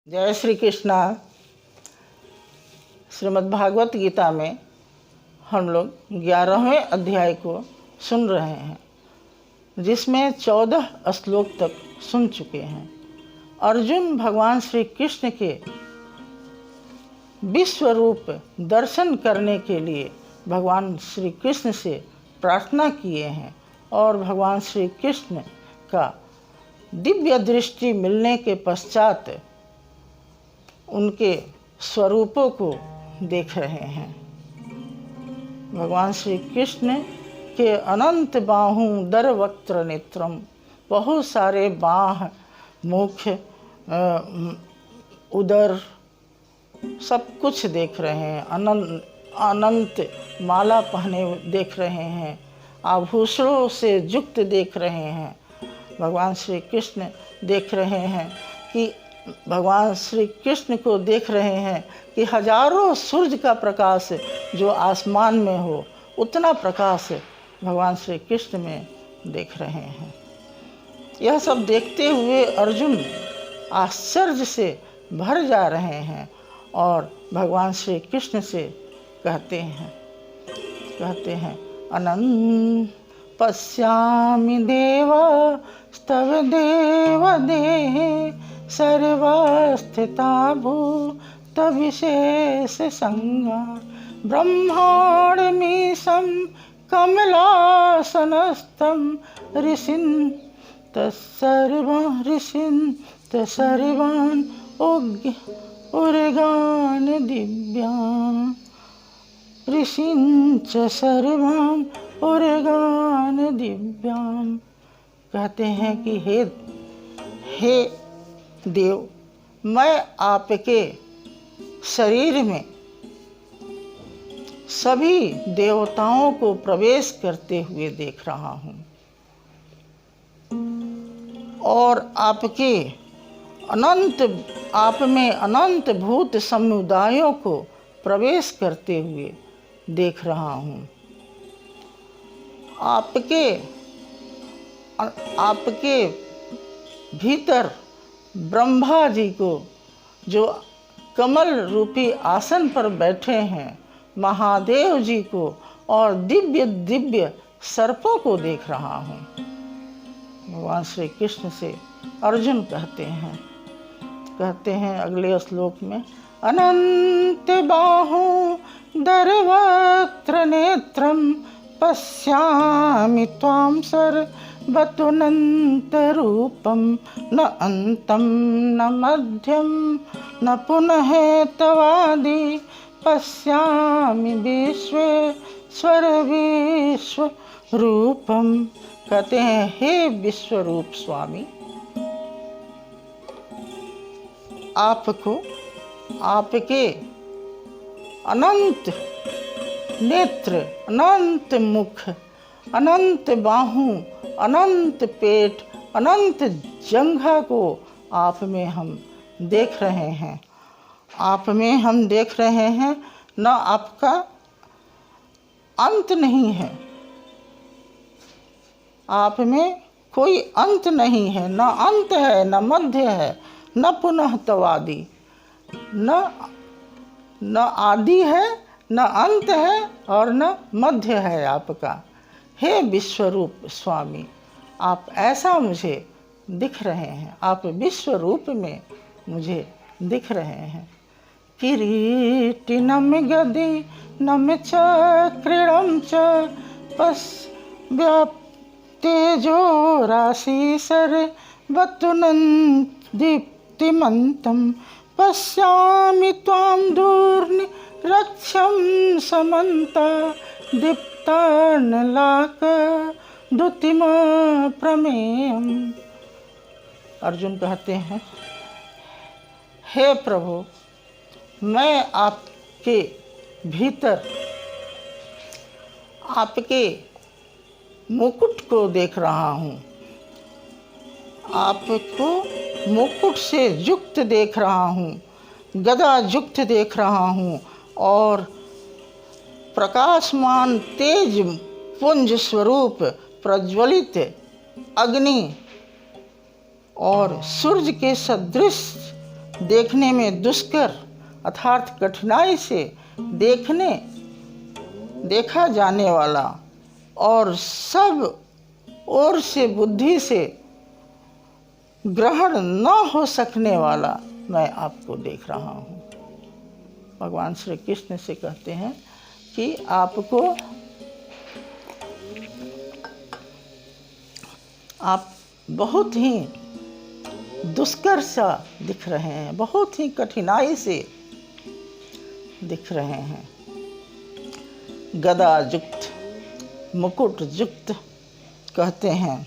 जय श्री कृष्णा। श्रीमद् भागवत गीता में हम लोग 11वें अध्याय को सुन रहे हैं, जिसमें 14 श्लोक तक सुन चुके हैं। अर्जुन भगवान श्री कृष्ण के विश्व रूप दर्शन करने के लिए भगवान श्री कृष्ण से प्रार्थना किए हैं और भगवान श्री कृष्ण का दिव्य दृष्टि मिलने के पश्चात उनके स्वरूपों को देख रहे हैं। भगवान श्री कृष्ण के अनंत बाहों दर वक्त्र नेत्रम, बहुत सारे बाह, मुख, उदर सब कुछ देख रहे हैं। अनंत माला पहने देख रहे हैं, आभूषणों से युक्त देख रहे हैं। भगवान श्री कृष्ण देख रहे हैं कि भगवान श्री कृष्ण को देख रहे हैं कि हजारों सूर्य का प्रकाश जो आसमान में हो, उतना प्रकाश भगवान श्री कृष्ण में देख रहे हैं। यह सब देखते हुए अर्जुन आश्चर्य से भर जा रहे हैं और भगवान श्री कृष्ण से कहते हैं अनंत पश्यामि देव स्तव देव देहे सर्वस्थिता भूत विशेष संगा ब्रह्माण्डमीशं कमलासनस्थं ऋषिं तत्सर्वान् उर्गान् दिव्यान् ऋषिं च सर्वान् उर्गान् दिव्यान्। कहते हैं कि हे देव, मैं आपके शरीर में सभी देवताओं को प्रवेश करते हुए देख रहा हूँ और आप में अनंत भूत समुदायों को प्रवेश करते हुए देख रहा हूँ। आपके भीतर ब्रह्मा जी को, जो कमल रूपी आसन पर बैठे हैं, महादेव जी को और दिव्य दिव्य सर्पों को देख रहा हूँ। भगवान श्री कृष्ण से अर्जुन कहते हैं अगले श्लोक में, अनंत बाहु दरवक्त्र नेत्रम पश्यामि त्वां सर्वतोऽनंत रूपम न अंतम न मध्यम न पुनः तवादि पश्यामि विश्वेश्वर विश्वरूपम। कहते हैं हे विश्वरूप स्वामी, आपके अनंत नेत्र, अनंत मुख, अनंत बाहों, अनंत पेट, अनंत जंघा को आप में हम देख रहे हैं। न आपका अंत नहीं है, आप में कोई अंत नहीं है, न अंत है, न मध्य है, न पुनः तवादि, न आदि है, न अंत है और न मध्य है आपका। हे विश्वरूप स्वामी, आप ऐसा मुझे दिख रहे हैं, आप विश्व रूप में मुझे दिख रहे हैं। किरीटिनं गदिनं चक्रिणं च तेजो राशि सर्वतुनं दीप्तिमन्तं पश्यामि त्वां दूरनिरीक्षं समन्ता दीप्तानलाक द्युतिमप्रमेयम्। अर्जुन कहते हैं, हे प्रभु, मैं आपके भीतर आपके मुकुट को देख रहा हूँ, आपको मुकुट से युक्त देख रहा हूँ, गदा युक्त देख रहा हूँ और प्रकाशमान तेज पुंज स्वरूप प्रज्वलित अग्नि और सूर्य के सदृश देखने में दुष्कर अर्थात कठिनाई से देखा जाने वाला और सब ओर से बुद्धि से ग्रहण न हो सकने वाला मैं आपको देख रहा हूँ। भगवान श्री कृष्ण से कहते हैं कि आप बहुत ही दुष्कर सा दिख रहे हैं, बहुत ही कठिनाई से दिख रहे हैं। गदा युक्त, मुकुट युक्त कहते हैं,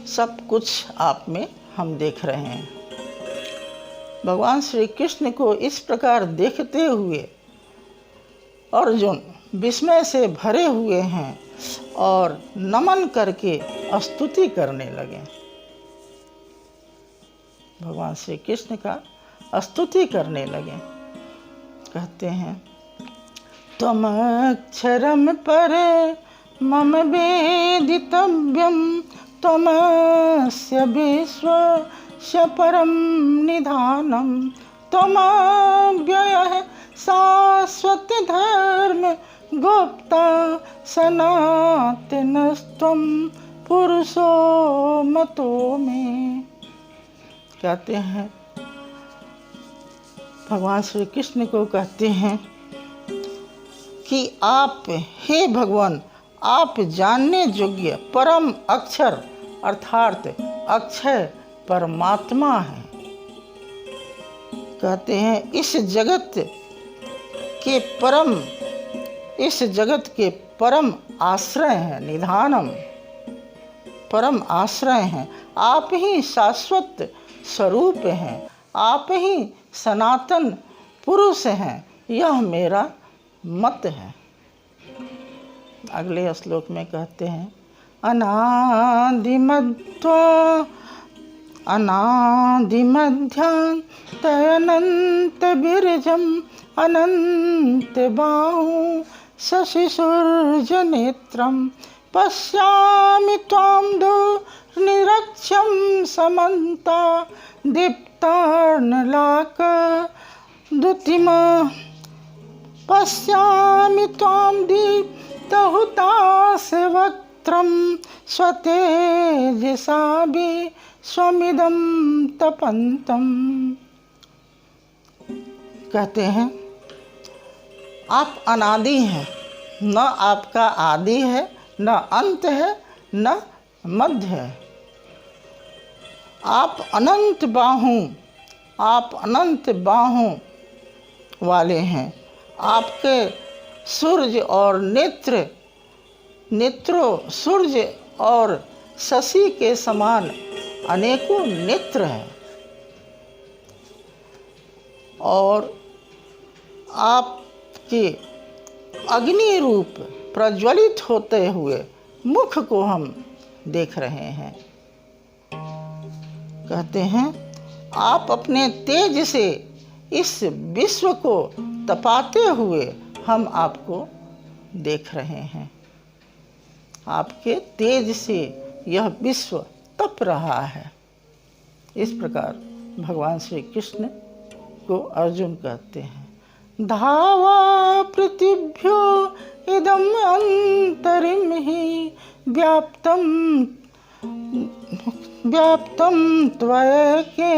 सब कुछ आप में हम देख रहे हैं। भगवान श्री कृष्ण को इस प्रकार देखते हुए अर्जुन विस्मय से भरे हुए हैं और नमन करके स्तुति करने लगे। भगवान श्री कृष्ण का स्तुति करने लगे। कहते हैं, त्वमक्षरम परे मम वेदितव्यम त्वमस्य विश्वस्य परम निधानम त्वमव्ययः शाश्वत धर्म गुप्ता सनातनस्त्वं पुरुषो मतो में। कहते हैं, भगवान श्री कृष्ण को कहते हैं कि आप, हे भगवान, आप जानने योग्य परम अक्षर अर्थात अक्षय परमात्मा हैं। कहते हैं, इस जगत के परम आश्रय हैं, निधानम परम आश्रय हैं। आप ही शाश्वत स्वरूप हैं, आप ही सनातन पुरुष हैं, यह मेरा मत है। अगले श्लोक में कहते हैं, अनादिमध्यान्तयनन्त बिरजम अनंत बाहु शशिसूर्यनेत्रम पश्यामि त्वां दुर्निरीक्ष्यं समन्ता दीप्तार्णलाक द्युतिमा पश्यामि त्वां दीप्तहुताशवक्त्रं स्वतेजसा विश्वमिदं तपन्तम्। कहते हैं, आप अनादि हैं, न आपका आदि है, न अंत है, न मध्य है। आप अनंत बाहों वाले हैं। आपके सूर्य और नेत्रों सूर्य और शशि के समान अनेकों नेत्र हैं और आपके अग्नि रूप प्रज्वलित होते हुए मुख को हम देख रहे हैं। कहते हैं, आप अपने तेज से इस विश्व को तपाते हुए हम आपको देख रहे हैं। आपके तेज से यह विश्व तप रहा है। इस प्रकार भगवान श्री कृष्ण को अर्जुन कहते हैं, धावा पृथिभ्यो इदम अंतरिम ही व्याप्तम त्वयके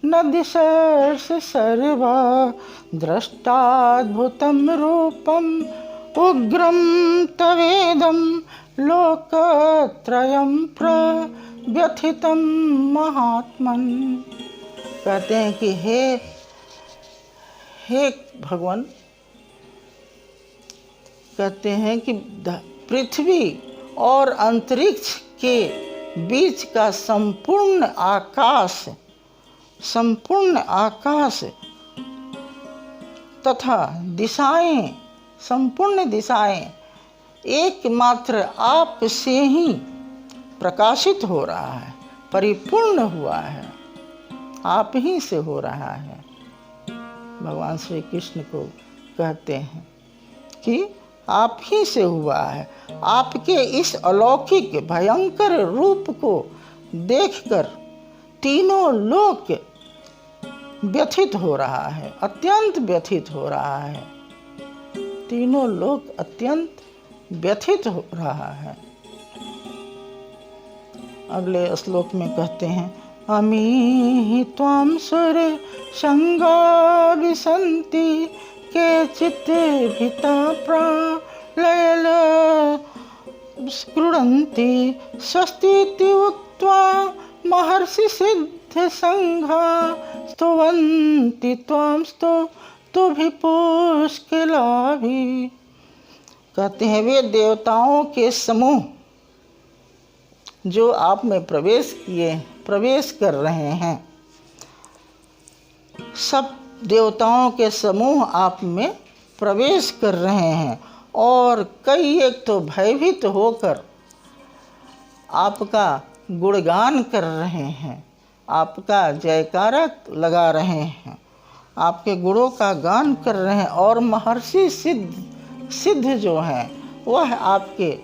न दिशर्ष सर्वा दृष्टाद्भुतं रूपम उग्रम तवेदम लोकत्रयं प्रव्यथितं महात्मन। कहते हैं कि हे भगवान, कहते हैं कि पृथ्वी और अंतरिक्ष के बीच का संपूर्ण आकाश तथा दिशाएं, संपूर्ण दिशाएं एकमात्र आप से ही प्रकाशित हो रहा है, परिपूर्ण हुआ है, आप ही से हो रहा है। भगवान श्री कृष्ण को कहते हैं कि आप ही से हुआ है। आपके इस अलौकिक भयंकर रूप को देखकर तीनों लोक व्यथित हो रहा है, अत्यंत व्यथित हो रहा है। तीनों लोग अत्यंत व्यथित हो रहा है। अगले श्लोक में कहते हैं, अमी त्वां सुर संगा विसन्ति केचित् भीता प्रलयल स्क्रुणन्ति स्वस्तीति उक्त्वा महर्षि सिद्ध संघा स्तुवन्ति त्वां स्तुभिः पुष्कलाभिः। कहते हैं, वे देवताओं के समूह जो आप में प्रवेश कर रहे हैं, सब देवताओं के समूह आप में प्रवेश कर रहे हैं और कई एक तो भयभीत होकर आपका गुणगान कर रहे हैं, आपका जयकारा लगा रहे हैं, आपके गुणों का गान कर रहे हैं। और महर्षि सिद्ध जो हैं वह आपके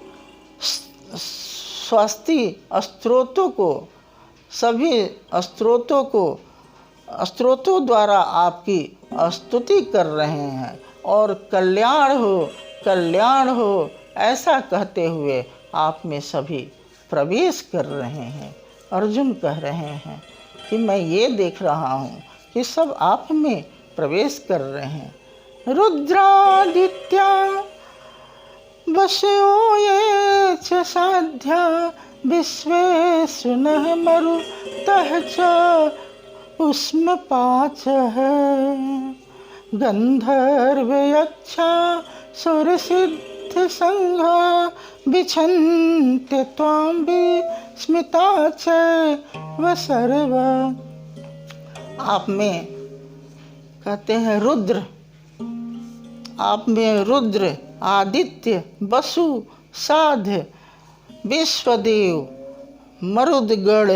स्वस्ति स्तोत्रों को, सभी स्तोत्रों द्वारा आपकी स्तुति कर रहे हैं और कल्याण हो ऐसा कहते हुए आप में सभी प्रवेश कर रहे हैं। अर्जुन कह रहे हैं कि मैं ये देख रहा हूँ कि सब आप में प्रवेश कर रहे हैं। रुद्रादित्या वसयो ये च साध्या विश्वेषु नः मरुतः च उष्मपाचः गन्धर्वयक्षा सुरसिद्ध संघा विछन्ति त्वां विस्मिता च सर्व। आप में कहते हैं रुद्र, आप में रुद्र, आदित्य, वसु, साध्य, विश्वदेव, मरुदगण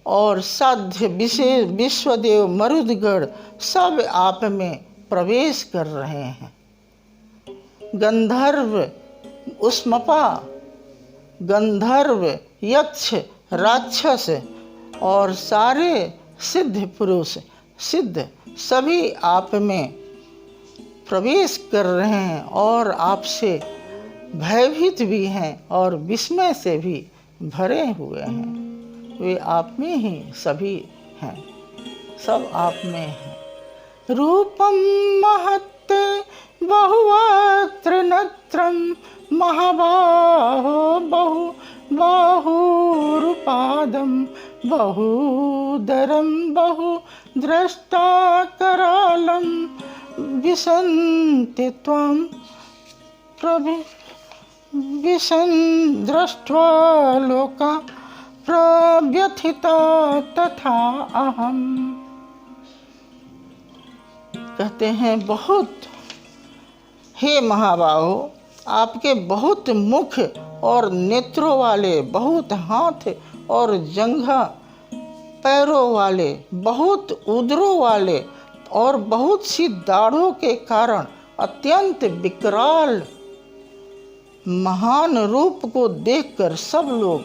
और साध्य विश्वदेव मरुदगण सब आप में प्रवेश कर रहे हैं। गंधर्व, उष्मपा, गंधर्व, यक्ष, राक्षस और सारे सिद्ध पुरुष, सिद्ध सभी आप में प्रवेश कर रहे हैं और आपसे भयभीत भी हैं और विस्मय से भी भरे हुए हैं। वे आप में ही सभी हैं, सब आप में हैं। रूपम महत्ते बहुवक्त्र नत्रम महाबाहो बहुरूपादम बहुदरम बहुद्रष्टा करालम विसन्ति त्वां विसन् दृष्ट्वा लोका प्रव्यथिता तथा अहम। कहते हैं, बहुत हे महाबाहो, आपके बहुत मुख और नेत्रों वाले, बहुत हाथ और जंघा पैरों वाले, बहुत उदरों वाले और बहुत सी दाढ़ों के कारण अत्यंत विकराल महान रूप को देखकर सब लोग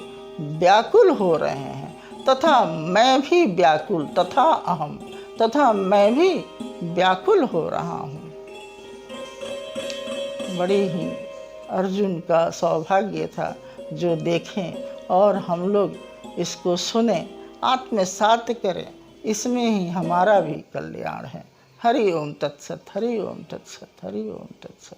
व्याकुल हो रहे हैं तथा मैं भी व्याकुल तथा मैं भी व्याकुल हो रहा हूँ। बड़ी ही अर्जुन का सौभाग्य था जो देखें और हम लोग इसको सुने, आत्मसात करें, इसमें ही हमारा भी कल्याण है। हरि ओम तत्सत, हरि ओम तत्सत, हरि ओम तत्सत।